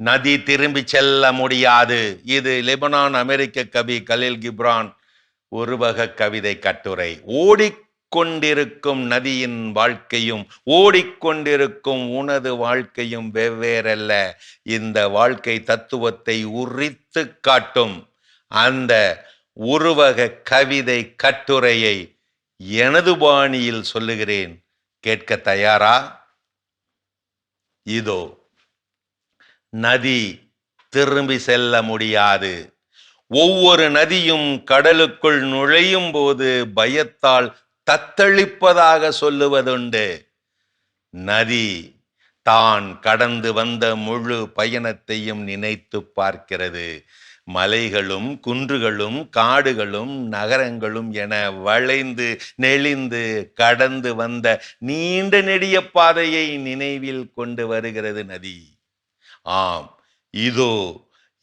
நதி திரும்பி செல்ல முடியாது. இது லெபனான் அமெரிக்க கவி கலீல் கிப்ரான் ஒருவக கவிதை கட்டுரை. ஓடிக்கொண்டிருக்கும் நதியின் வாழ்க்கையும் ஓடிக்கொண்டிருக்கும் உனது வாழ்க்கையும் வெவ்வேறல்ல. இந்த வாழ்க்கை தத்துவத்தை உரித்து காட்டும் அந்த உருவக கவிதை கட்டுரையை எனது பாணியில் சொல்லுகிறேன். கேட்க தயாரா? இதோ. நதி திரும்பி செல்ல முடியாது. ஒவ்வொரு நதியும் கடலுக்குள் நுழையும் போது பயத்தால் தத்தளிப்பதாக சொல்லுவதுண்டு. நதி தான் கடந்து வந்த முழு பயணத்தையும் நினைத்து பார்க்கிறது. மலைகளும் குன்றுகளும் காடுகளும் நகரங்களும் என வளைந்து நெளிந்து கடந்து வந்த நீண்ட நெடிய பாதையை நினைவில் கொண்டு வருகிறது நதி. ஆம், இதோ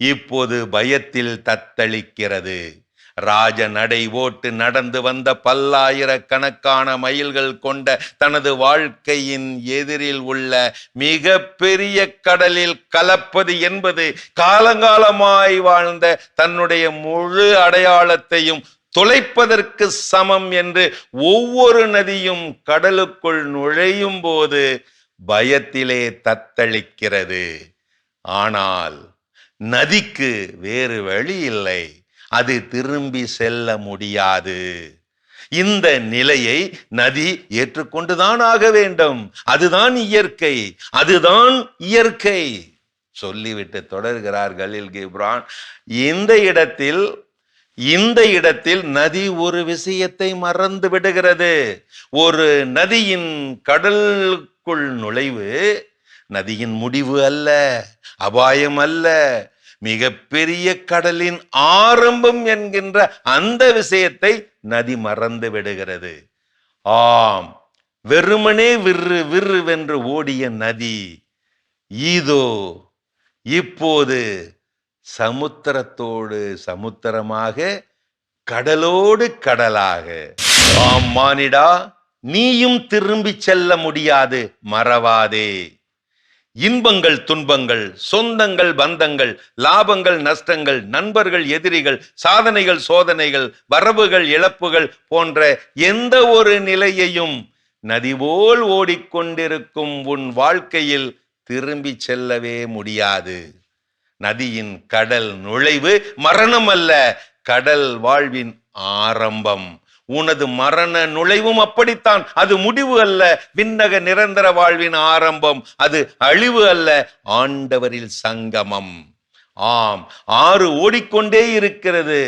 இப்போது பயத்தில் தத்தளிக்கிறது. ராஜ நடை ஓட்டு நடந்து வந்த பல்லாயிரக்கணக்கான மைல்கள் கொண்ட தனது வாழ்க்கையின் எதிரில் உள்ள மிக பெரிய கடலில் கலப்பது என்பது காலங்காலமாய் வாழ்ந்த தன்னுடைய முழு அடையாளத்தையும் தொலைப்பதற்கு சமம் என்று ஒவ்வொரு நதியும் கடலுக்குள் நுழையும் போது பயத்திலே தத்தளிக்கிறது. ஆனால் நதிக்கு வேறு வழி இல்லை. அது திரும்பி செல்ல முடியாது. இந்த நிலையை நதி ஏற்றுக்கொண்டுதான் ஆக வேண்டும். அதுதான் இயற்கை, அதுதான் இயற்கை சொல்லிவிட்டு தொடர்கிறார் கலீல் கிப்ரான். இந்த இடத்தில் நதி ஒரு விஷயத்தை மறந்து விடுகிறது. ஒரு நதியின் கடலுக்குள் நுழைவு நதியின் முடிவு அல்ல, அபாயம் அல்ல, மிகப்பெரிய கடலின் ஆரம்பம் என்கின்ற அந்த விஷயத்தை நதி மறந்து விடுகிறது. ஆம், வெறுமனே விறு விறுவென்று ஓடிய நதி இதோ இப்போது சமுத்திரத்தோடு சமுத்திரமாக, கடலோடு கடலாக. ஆம் மானிடா, நீயும் திரும்பி செல்ல முடியாது, மறவாதே. இன்பங்கள் துன்பங்கள், சொந்தங்கள் பந்தங்கள், லாபங்கள் நஷ்டங்கள், நண்பர்கள் எதிரிகள், சாதனைகள் சோதனைகள், வரவுகள் இழப்புகள் போன்ற எந்த ஒரு நிலையையும் நதி போல் ஓடிக்கொண்டிருக்கும் உன் வாழ்க்கையில் திரும்பி செல்லவே முடியாது. நதியின் கடல் நுழைவு மரணம் அல்ல, கடல் வாழ்வின் ஆரம்பம். உனது மரண நுழைவும் அப்படித்தான். அது முடிவு அல்ல, விண்ணக நிரந்தர வாழ்வின் ஆரம்பம். அது அழிவு அல்ல, ஆண்டவரில் சங்கமம். ஆம், ஆறு ஓடிக்கொண்டே இருக்கிறது,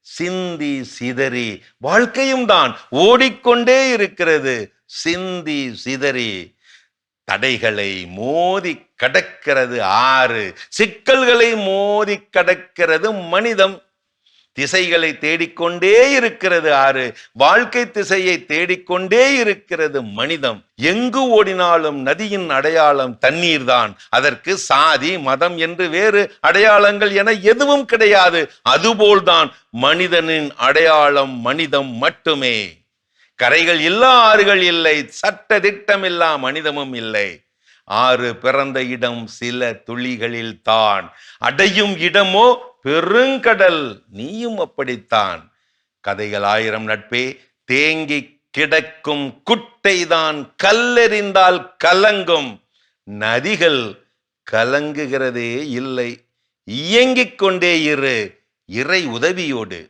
சிந்தி சிதறி. வாழ்க்கையும் தான் ஓடிக்கொண்டே இருக்கிறது, சிந்தி சிதறி. தடைகளை மோதி கடக்கிறது ஆறு, சிக்கல்களை மோதி கடக்கிறது மனிதம். திசைகளை தேடிக்கொண்டே இருக்கிறது ஆறு, வாழ்க்கை திசையை தேடிக்கொண்டே இருக்கிறது மனிதம். எங்கு ஓடினாலும் நதியின் அடையாளம் தண்ணீர் தான். அதற்கு சாதி மதம் என்று வேறு அடையாளங்கள் என எதுவும் கிடையாது. அதுபோல்தான் மனிதனின் அடையாளம் மனிதம் மட்டுமே. கரைகள் இல்லா ஆறுகள் இல்லை, சட்ட திட்டம் இல்லா மனிதமும் இல்லை. ஆறு பிறந்த இடம் சில துளிகளில் தான், அடையும் இடமோ பெருங்கடல். நீயும் அப்படித்தான். கதைகள் ஆயிரம் நட்பே, தேங்கி கிடக்கும் குட்டைதான் கல்லெறிந்தால் கலங்கும். நதிகள் கலங்குகிறதே இல்லை, இயங்கிக் கொண்டே இரு, இறை உதவியோடு.